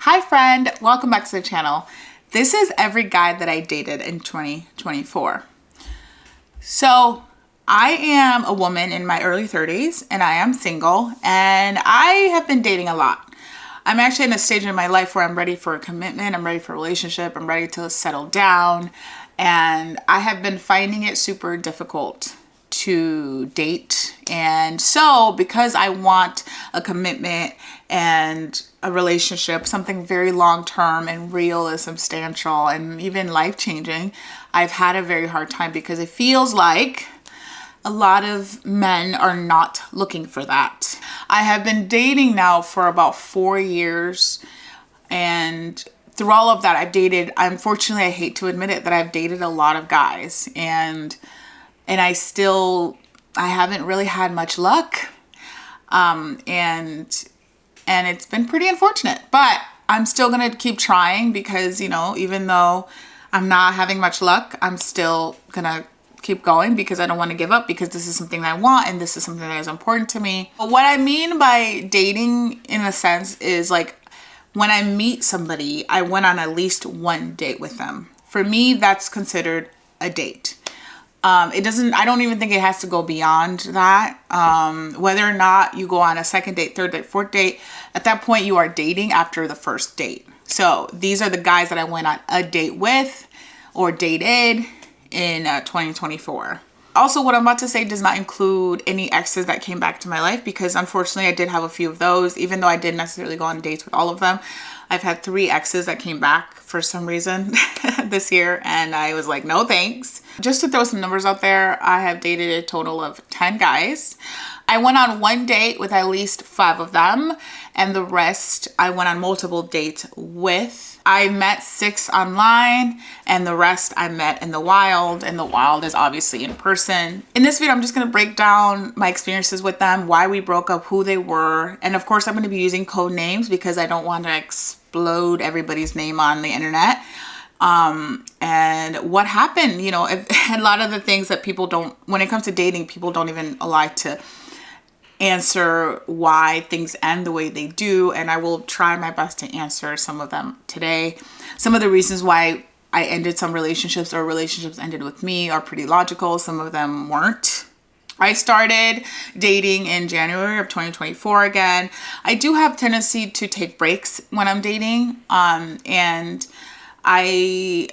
Hi friend, welcome back to the channel. This is every guy that I dated in 2024. So I am a woman in my early 30s and I am single and I have been dating a lot. I'm actually in a stage in my life where I'm ready for a commitment, I'm ready for a relationship, I'm ready to settle down, and I have been finding it super difficult to date. And so because I want a commitment and a relationship, something very long-term and real and substantial and even life-changing, I've had a very hard time because it feels like a lot of men are not looking for that. I have been dating now for about 4 years, and through all of that I've dated, unfortunately I hate to admit it, that I've dated a lot of guys, and I haven't really had much luck. And it's been pretty unfortunate, but I'm still going to keep trying because, you know, even though I'm not having much luck, I'm still going to keep going because I don't want to give up, because this is something that I want and this is something that is important to me. But what I mean by dating in a sense is like when I meet somebody, I went on at least one date with them. For me, that's considered a date. I don't even think it has to go beyond that. Whether or not you go on a second date, third date, fourth date, at that point you are dating after the first date. So these are the guys that I went on a date with or dated in 2024. Also, what I'm about to say does not include any exes that came back to my life, because unfortunately I did have a few of those, even though I didn't necessarily go on dates with all of them. I've had 3 exes that came back for some reason this year, and I was like, no thanks. Just to throw some numbers out there, I have dated a total of 10 guys. I went on one date with at least 5 of them, and the rest I went on multiple dates with. I met 6 online, and the rest I met in the wild, and the wild is obviously in person. In this video, I'm just going to break down my experiences with them, why we broke up, who they were, and of course I'm going to be using code names because I don't want to explode everybody's name on the internet. And what happened, you know, a lot of the things that people don't, when it comes to dating, people don't even like to answer why things end the way they do, and I will try my best to answer some of them today. Some of the reasons why I ended some relationships or relationships ended with me are pretty logical. Some of them weren't. I started dating in January of 2024 again. I do have tendency to take breaks when I'm dating, and I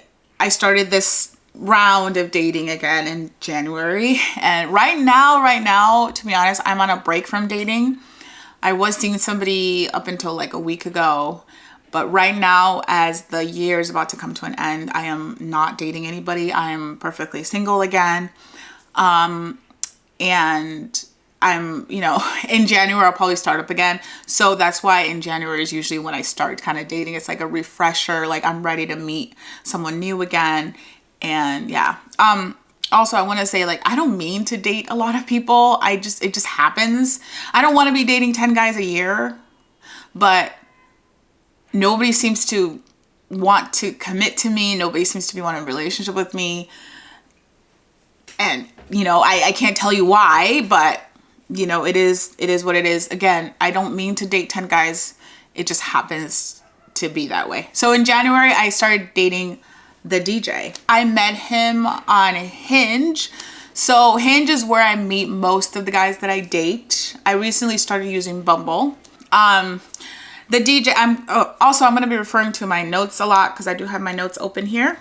started this round of dating again in January, and right now, to be honest, I'm on a break from dating. I was seeing somebody up until like a week ago, but right now, as the year is about to come to an end, I am not dating anybody. I am perfectly single again, and I'm, you know, in January I'll probably start up again. So that's why in January is usually when I start kind of dating. It's like a refresher, like I'm ready to meet someone new again. And yeah, also I want to say, like, I don't mean to date a lot of people. It just happens. I don't want to be dating 10 guys a year, but nobody seems to want to commit to me. Nobody seems to be wanting a relationship with me. And, you know, I can't tell you why, but you know, it is what it is. Again, I don't mean to date 10 guys. It just happens to be that way. So in January, I started dating the DJ. I met him on Hinge. So Hinge is where I meet most of the guys that I date. I recently started using Bumble. The DJ, I'm going to be referring to my notes a lot because I do have my notes open here.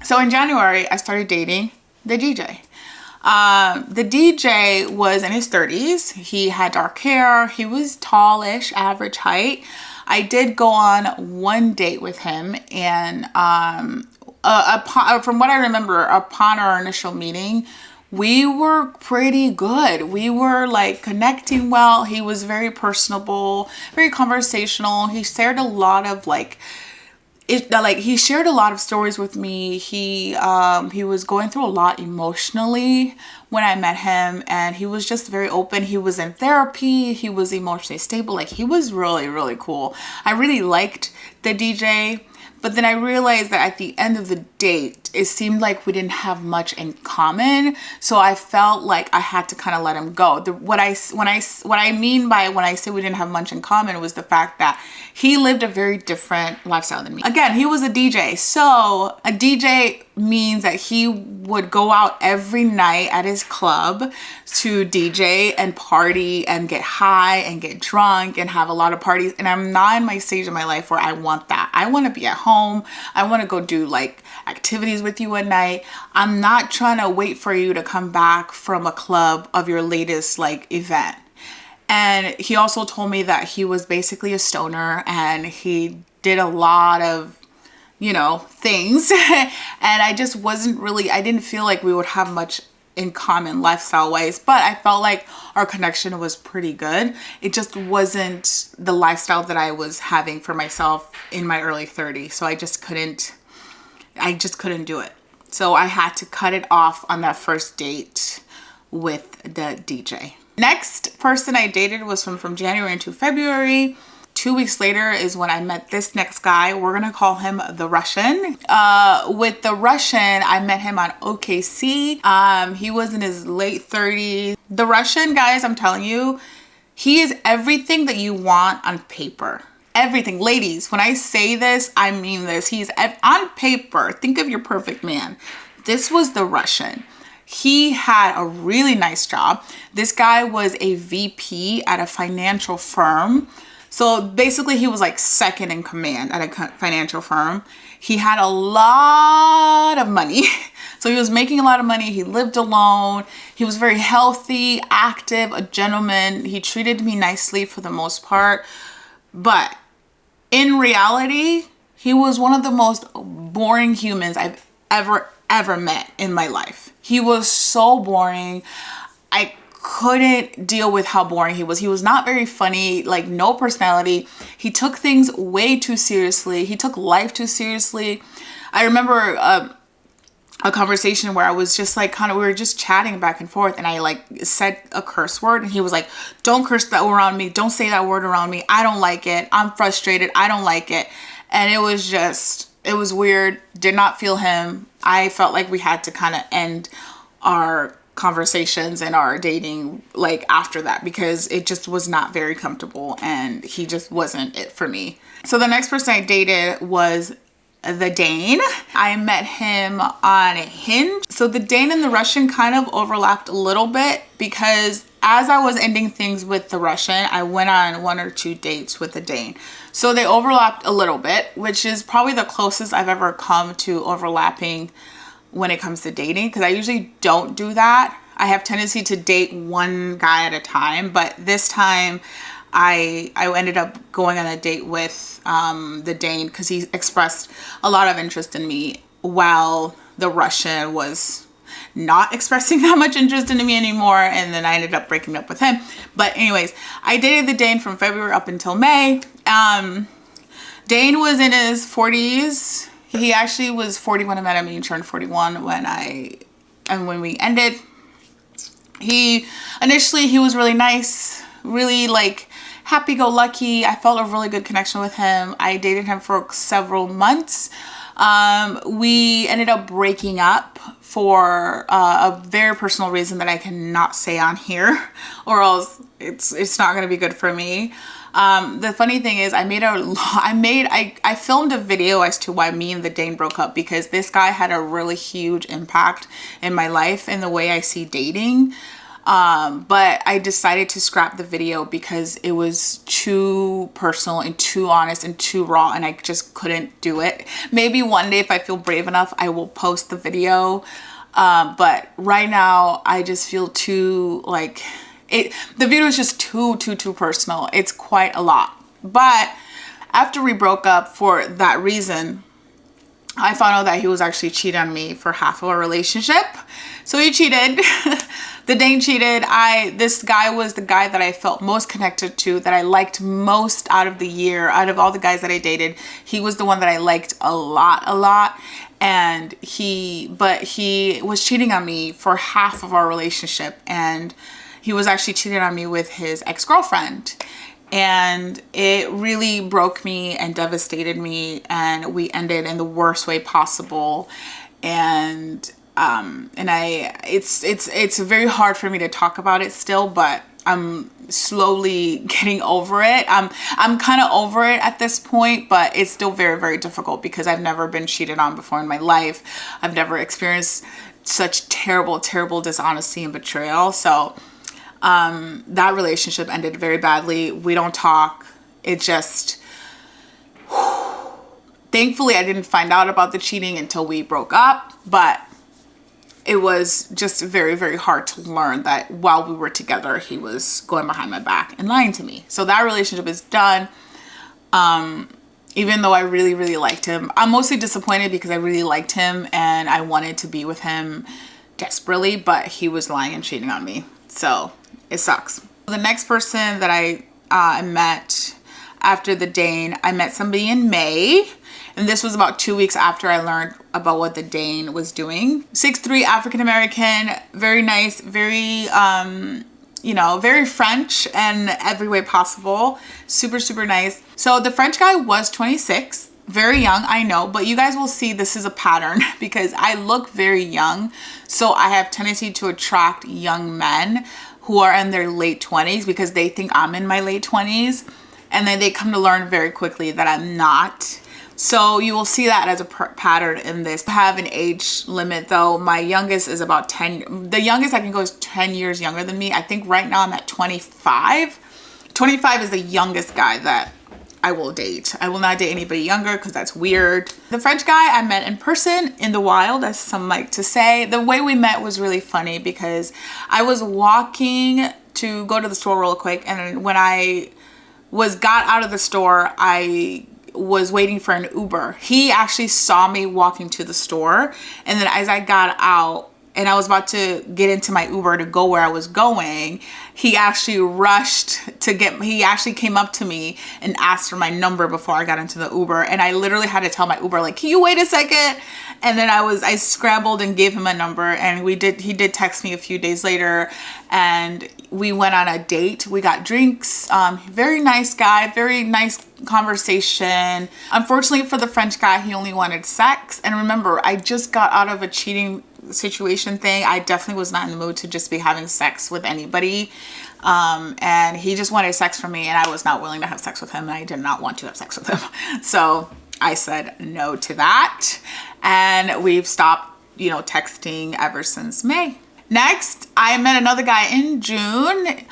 So in January, I started dating the DJ. The DJ was in his 30s. He had dark hair. He was tallish, average height. I did go on one date with him, and from what I remember, upon our initial meeting, we were pretty good. We were like connecting well. He was very personable, very conversational. He shared a lot of he shared a lot of stories with me. He was going through a lot emotionally when I met him, and he was just very open. He was in therapy. He was emotionally stable. Like, he was really, really cool. I really liked the DJ But then I realized that at the end of the date, it seemed like we didn't have much in common. So I felt like I had to kind of let him go. What I mean by when I say we didn't have much in common was the fact that he lived a very different lifestyle than me. Again, he was a DJ. So a DJ means that he would go out every night at his club to DJ and party and get high and get drunk and have a lot of parties. And I'm not in my stage of my life where I want that. I want to be at home. I want to go do like activities with you at night. I'm not trying to wait for you to come back from a club of your latest like event. And he also told me that he was basically a stoner and he did a lot of, you know, things. And I just wasn't really, I didn't feel like we would have much in common lifestyle wise, but I felt like our connection was pretty good. It just wasn't the lifestyle that I was having for myself in my early 30s. So I just couldn't do it. So I had to cut it off on that first date with the DJ. Next person I dated was from January into February. 2 weeks later is when I met this next guy. We're gonna call him the Russian. With the Russian, I met him on OKC. He was in his late 30s. The Russian, guys, I'm telling you, he is everything that you want on paper. Everything. Ladies, when I say this, I mean this. He's on paper. Think of your perfect man. This was the Russian. He had a really nice job. This guy was a VP at a financial firm. So basically he was like second in command at a financial firm. He had a lot of money. So he was making a lot of money. He lived alone. He was very healthy, active, a gentleman. He treated me nicely for the most part. But in reality, he was one of the most boring humans I've ever met in my life. He was so boring. I couldn't deal with how boring he was. He was not very funny, like no personality. He took things way too seriously. He took life too seriously. I remember a conversation where I was just like we were just chatting back and forth and I like said a curse word and he was like, don't curse that word around me. Don't say that word around me. I don't like it. I'm frustrated. I don't like it. And it was weird. Did not feel him. I felt like we had to kind of end our conversations and our dating like after that because it just was not very comfortable and he just wasn't it for me. So the next person I dated was the Dane. I met him on Hinge. So the Dane and the Russian kind of overlapped a little bit because as I was ending things with the Russian, I went on 1 or 2 dates with the Dane. So they overlapped a little bit, which is probably the closest I've ever come to overlapping when it comes to dating, because I usually don't do that. I have tendency to date one guy at a time, but this time I ended up going on a date with the Dane because he expressed a lot of interest in me while the Russian was not expressing that much interest in me anymore, and then I ended up breaking up with him. But anyways, I dated the Dane from February up until May. Dane was in his 40s. He actually was 40 when I met him. He turned 41 when we ended. He was really nice, really like happy-go-lucky. I felt a really good connection with him. I dated him for several months. We ended up breaking up for a very personal reason that I cannot say on here, or else it's not going to be good for me. The funny thing is I filmed a video as to why me and the Dane broke up because this guy had a really huge impact in my life and the way I see dating. But I decided to scrap the video because it was too personal and too honest and too raw and I just couldn't do it. Maybe one day if I feel brave enough, I will post the video. But right now I just feel too like the video is just too personal. It's quite a lot. But after we broke up for that reason, I found out that he was actually cheating on me for half of our relationship. So he cheated. The Dane cheated. This guy was the guy that I felt most connected to, that I liked most out of the year. Out of all the guys that I dated, he was the one that I liked a lot. And he was cheating on me for half of our relationship. And he was actually cheating on me with his ex-girlfriend. And it really broke me and devastated me, and we ended in the worst way possible. It's very hard for me to talk about it still, but I'm slowly getting over it. I'm kind of over it at this point, but it's still very, very difficult because I've never been cheated on before in my life. I've never experienced such terrible, terrible dishonesty and betrayal. So that relationship ended very badly. We don't talk. It just, thankfully I didn't find out about the cheating until we broke up, but it was just very, very hard to learn that while we were together, he was going behind my back and lying to me. So that relationship is done. Even though I really, really liked him, I'm mostly disappointed because I really liked him and I wanted to be with him desperately, but he was lying and cheating on me. So it sucks. The next person that I met after the Dane, I met somebody in May. And this was about 2 weeks after I learned about what the Dane was doing. 6'3", African-American, very nice, very, very French in every way possible. Super, super nice. So the French guy was 26, very young, I know, but you guys will see this is a pattern because I look very young. So I have tendency to attract young men who are in their late 20s because they think I'm in my late 20s. And then they come to learn very quickly that I'm not. So you will see that as a pattern in this. I have an age limit though. My youngest is about 10. The youngest I can go is 10 years younger than me. I think right now I'm at 25. 25 is the youngest guy that I will date. I will not date anybody younger because that's weird. The French guy I met in person in the wild, as some like to say. The way we met was really funny because I was walking to go to the store real quick, and when I got out of the store, I was waiting for an Uber. He actually saw me walking to the store, and then as I got out and I was about to get into my Uber to go where I was going, he actually he actually came up to me and asked for my number before I got into the Uber. And I literally had to tell my Uber, like, can you wait a second? And then I scrambled and gave him a number, and he did text me a few days later, and we went on a date. We got drinks. Very nice guy, very nice conversation. Unfortunately for the French guy, he only wanted sex. And remember, I just got out of a cheating situation thing. I definitely was not in the mood to just be having sex with anybody. And he just wanted sex from me, and I was not willing to have sex with him, and I did not want to have sex with him. So I said no to that, and we've stopped, texting ever since May. Next, I met another guy in June.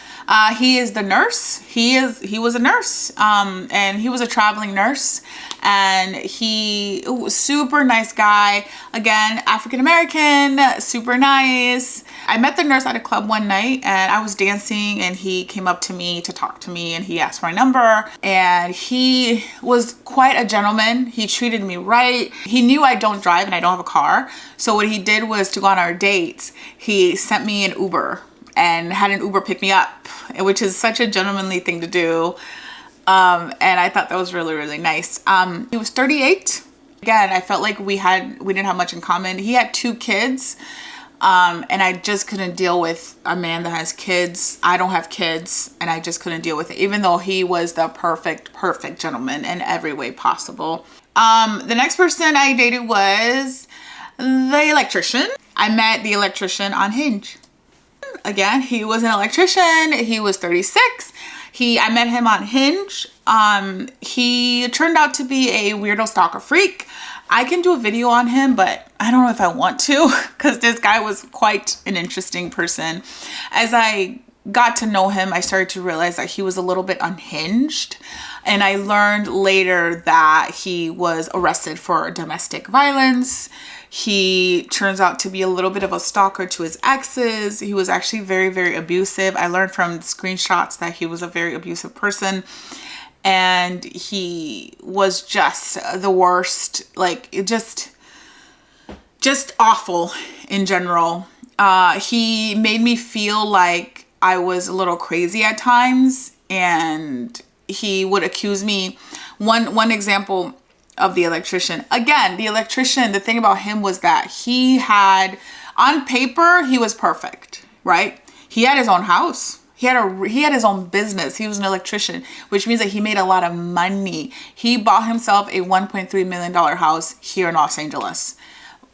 He is the nurse. He was a nurse, and he was a traveling nurse, and he was super nice guy. Again, African-American, super nice. I met the nurse at a club one night, and I was dancing, and he came up to me to talk to me, and he asked for my number, and he was quite a gentleman. He treated me right. He knew I don't drive and I don't have a car. So what he did was, to go on our dates, he sent me an Uber and had an Uber pick me up, which is such a gentlemanly thing to do. And I thought that was really, really nice. He was 38. Again, I felt like we didn't have much in common. He had 2 kids. And I just couldn't deal with a man that has kids. I don't have kids, and I just couldn't deal with it, even though he was the perfect gentleman in every way possible. The next person I dated was the electrician. I met the electrician on Hinge. Again, he was an electrician. He was 36. I met him on Hinge. He turned out to be a weirdo stalker freak. I can do a video on him, but I don't know if I want to, because this guy was quite an interesting person. As I got to know him, I started to realize that he was a little bit unhinged. And I learned later that he was arrested for domestic violence. He turns out to be a little bit of a stalker to his exes. He was actually very, very abusive. I learned from screenshots that he was a very abusive person. And he was just the worst, like, just awful in general. He made me feel like I was a little crazy at times, and he would accuse me. One example of the electrician. Again, the electrician, the thing about him was that he had, on paper, he was perfect, right? He had his own house. He had his own business. He was an electrician, which means that he made a lot of money. He bought himself a $1.3 million house here in Los Angeles.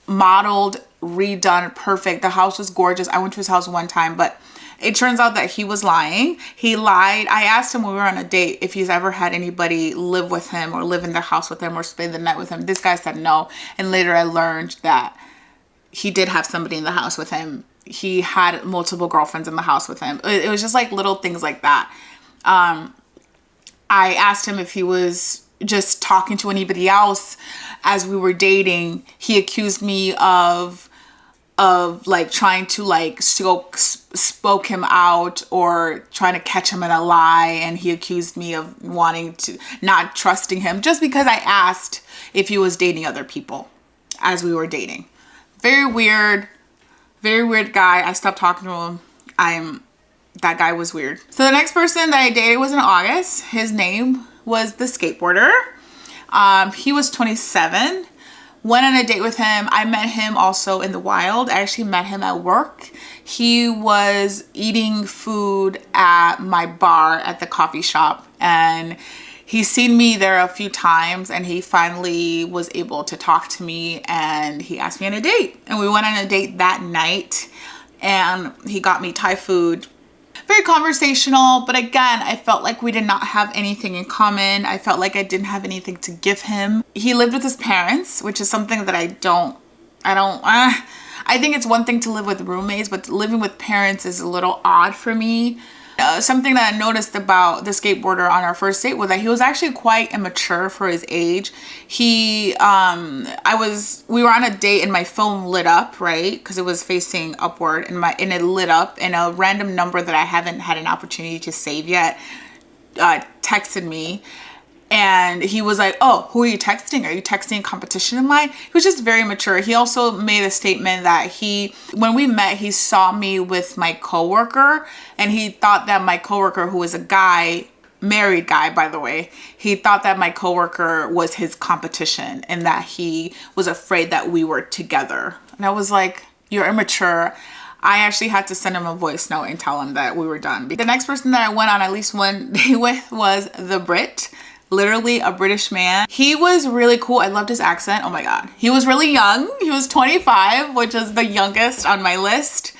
Modeled, redone, perfect. The house was gorgeous. I went to his house one time, but it turns out that he was lying. He lied. I asked him when we were on a date if he's ever had anybody live with him or live in the house with him or spend the night with him. This guy said no. And later I learned that he did have somebody in the house with him. He had multiple girlfriends in the house with him. It was just like little things like that. I asked him if he was just talking to anybody else as we were dating. He accused me of like trying to like spoke him out or trying to catch him in a lie. And he accused me of wanting to not trusting him just because I asked if he was dating other people as we were dating. Very weird guy. I stopped talking to him. That guy was weird. So the next person that I dated was in August. His name was the skateboarder. He was 27. Went on a date with him. I met him also in the wild. I actually met him at work. He was eating food at my bar at the coffee shop, and he's seen me there a few times, and he finally was able to talk to me, and he asked me on a date. And we went on a date that night, and he got me Thai food. Very conversational, but again, I felt like we did not have anything in common. I felt like I didn't have anything to give him. He lived with his parents, which is something that I think it's one thing to live with roommates, but living with parents is a little odd for me. Something that I noticed about the skateboarder on our first date was that he was actually quite immature for his age. We were on a date and my phone lit up, right? Because it was facing upward, and it lit up, and a random number that I haven't had an opportunity to save yet texted me. And he was like, oh, who are you texting? Are you texting competition of mine? He was just very mature. He also made a statement that when we met, he saw me with my coworker, and he thought that my coworker, who was a guy, married guy, by the way, he thought that my coworker was his competition and that he was afraid that we were together. And I was like, you're immature. I actually had to send him a voice note and tell him that we were done. The next person that I went on at least one date with was the Brit. Literally a British man. He was really cool. I loved his accent. Oh my God. He was really young. He was 25, which is the youngest on my list.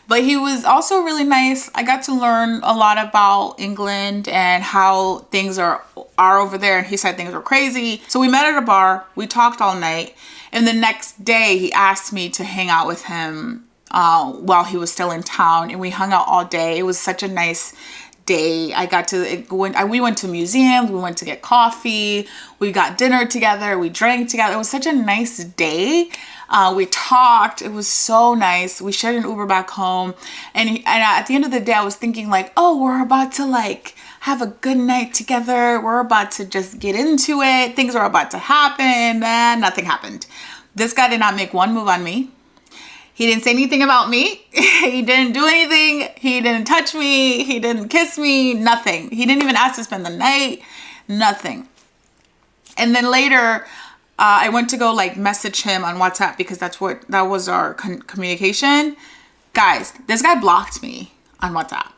But he was also really nice. I got to learn a lot about England and how things are over there. And he said things were crazy. So we met at a bar. We talked all night. And the next day he asked me to hang out with him while he was still in town. And we hung out all day. It was such a nice day. We went to museums, we went to get coffee, we got dinner together, we drank together. It was such a nice day. We talked. It was so nice. We shared an Uber back home, and at the end of the day I was thinking like, oh, we're about to like have a good night together. We're about to just get into it. Things are about to happen. And nothing happened. This guy did not make one move on me. He didn't say anything about me. He didn't do anything. He didn't touch me. He didn't kiss me. Nothing. He didn't even ask to spend the night. Nothing. And then later, I went to go like message him on WhatsApp because that was our communication. Guys, this guy blocked me on WhatsApp.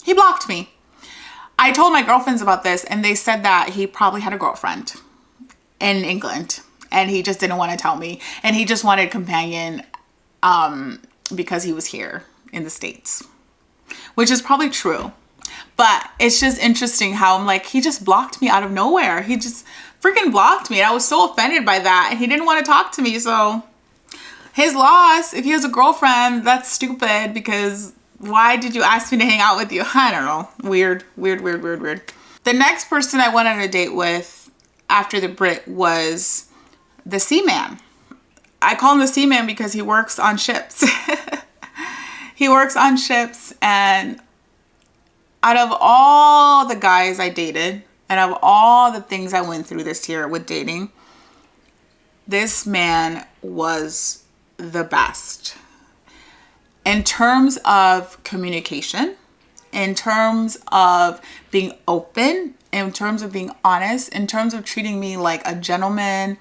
He blocked me. I told my girlfriends about this, and they said that he probably had a girlfriend in England, and he just didn't want to tell me, and he just wanted a companion because he was here in the States, which is probably true. But it's just interesting how I'm like, he just blocked me out of nowhere. He just freaking blocked me. And I was so offended by that. And he didn't want to talk to me. So his loss. If he has a girlfriend, that's stupid, because why did you ask me to hang out with you? I don't know. Weird. The next person I went on a date with after the Brit was the Seaman. I call him the Seaman because he works on ships. He works on ships, and out of all the guys I dated, and of all the things I went through this year with dating, this man was the best. In terms of communication, in terms of being open, in terms of being honest, in terms of treating me like a gentleman.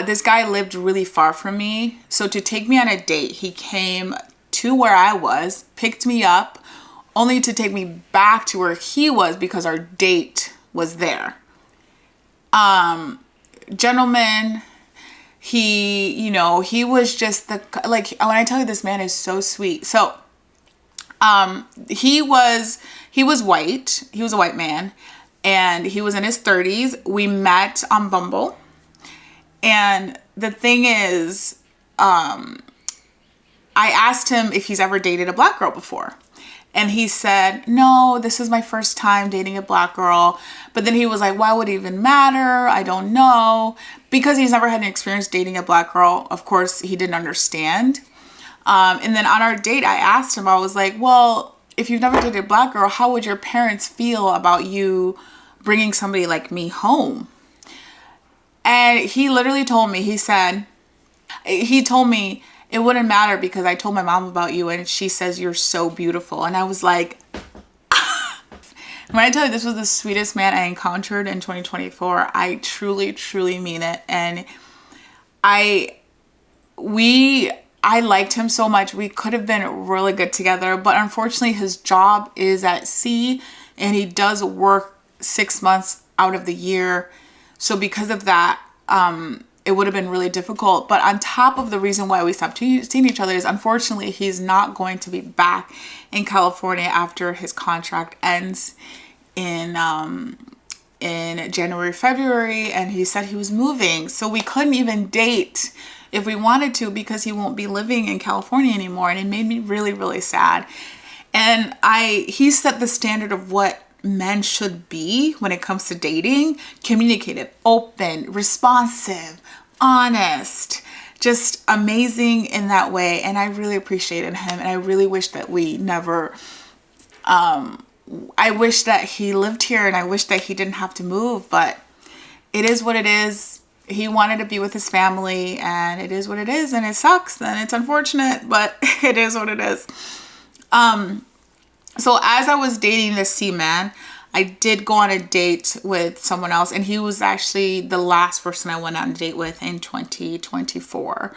This guy lived really far from me. So to take me on a date, he came to where I was, picked me up, only to take me back to where he was because our date was there. Gentleman, he was just like, when I tell you, this man is so sweet. So, he was white. He was a white man, and he was in his 30s. We met on Bumble. And the thing is, I asked him if he's ever dated a black girl before. And he said, no, this is my first time dating a black girl. But then he was like, why would it even matter? I don't know. Because he's never had an experience dating a black girl. Of course, he didn't understand. And then on our date, I asked him, I was like, well, if you've never dated a black girl, how would your parents feel about you bringing somebody like me home? And he literally told me, he told me, it wouldn't matter because I told my mom about you and she says you're so beautiful. And I was like, when I tell you this was the sweetest man I encountered in 2024, I truly, truly mean it. And I liked him so much. We could have been really good together, but unfortunately his job is at sea and he does work 6 months out of the year. So because of that, it would have been really difficult. But on top of the reason why we stopped seeing each other is, unfortunately, he's not going to be back in California after his contract ends in January, February. And he said he was moving. So we couldn't even date if we wanted to because he won't be living in California anymore. And it made me really, really sad. And he set the standard of what men should be when it comes to dating: communicative, open, responsive, honest, just amazing in that way. And I really appreciated him, and I really wish that we never, I wish that he lived here, and I wish that he didn't have to move, but it is what it is. He wanted to be with his family, and it is what it is, and it sucks, and it's unfortunate, but it is what it is. So as I was dating this Seaman, I did go on a date with someone else, and he was actually the last person I went on a date with in 2024.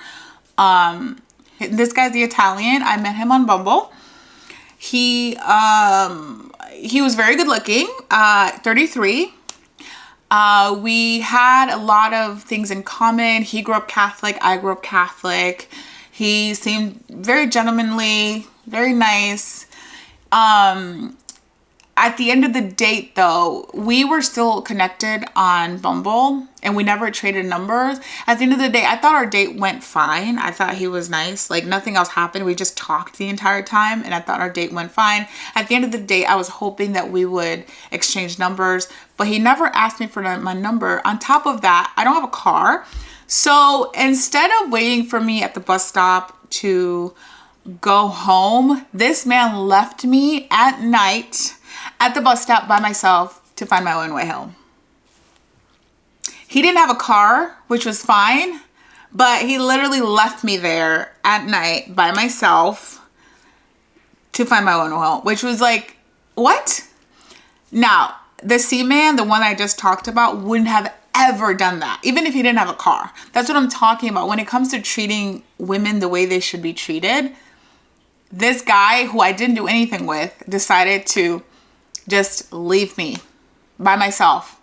This guy's the Italian. I met him on Bumble. He was very good looking, 33. We had a lot of things in common. He grew up Catholic. I grew up Catholic. He seemed very gentlemanly, very nice. At the end of the date, though, we were still connected on Bumble and we never traded numbers. At the end of the day, I thought our date went fine. I thought he was nice. Like, nothing else happened. We just talked the entire time and I thought our date went fine. At the end of the day, I was hoping that we would exchange numbers, but he never asked me for my number. On top of that, I don't have a car. So instead of waiting for me at the bus stop to go home, this man left me at night at the bus stop by myself to find my own way home. He didn't have a car, which was fine, but he literally left me there at night by myself to find my own way home, which was like, what? Now, the Seaman, the one I just talked about, wouldn't have ever done that, even if he didn't have a car. That's what I'm talking about. When it comes to treating women the way they should be treated, this guy, who I didn't do anything with, decided to just leave me by myself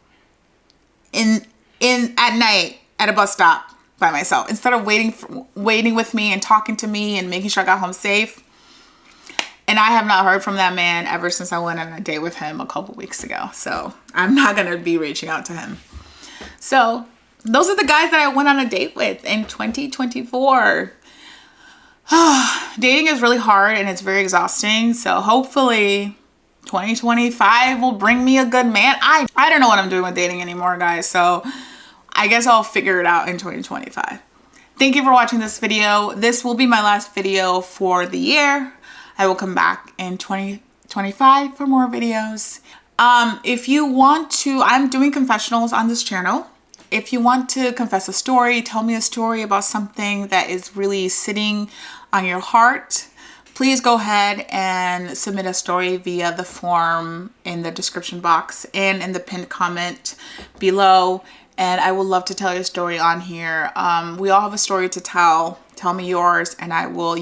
at night at a bus stop by myself, instead of waiting with me and talking to me and making sure I got home safe. And I have not heard from that man ever since I went on a date with him a couple weeks ago. So I'm not going to be reaching out to him. So those are the guys that I went on a date with in 2024. Dating is really hard and it's very exhausting. So hopefully 2025 will bring me a good man. I don't know what I'm doing with dating anymore, guys. So I guess I'll figure it out in 2025. Thank you for watching this video. This will be my last video for the year. I will come back in 2025 for more videos. If you want to, I'm doing confessionals on this channel. If you want to confess a story, tell me a story about something that is really sitting on your heart, please go ahead and submit a story via the form in the description box and in the pinned comment below. and I would love to tell your story on here. We all have a story to tell. Tell me yours, and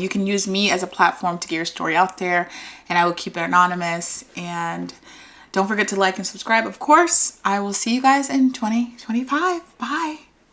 you can use me as a platform to get your story out there, and I will keep it anonymous. And don't forget to like and subscribe, of course. I will see you guys in 2025. Bye.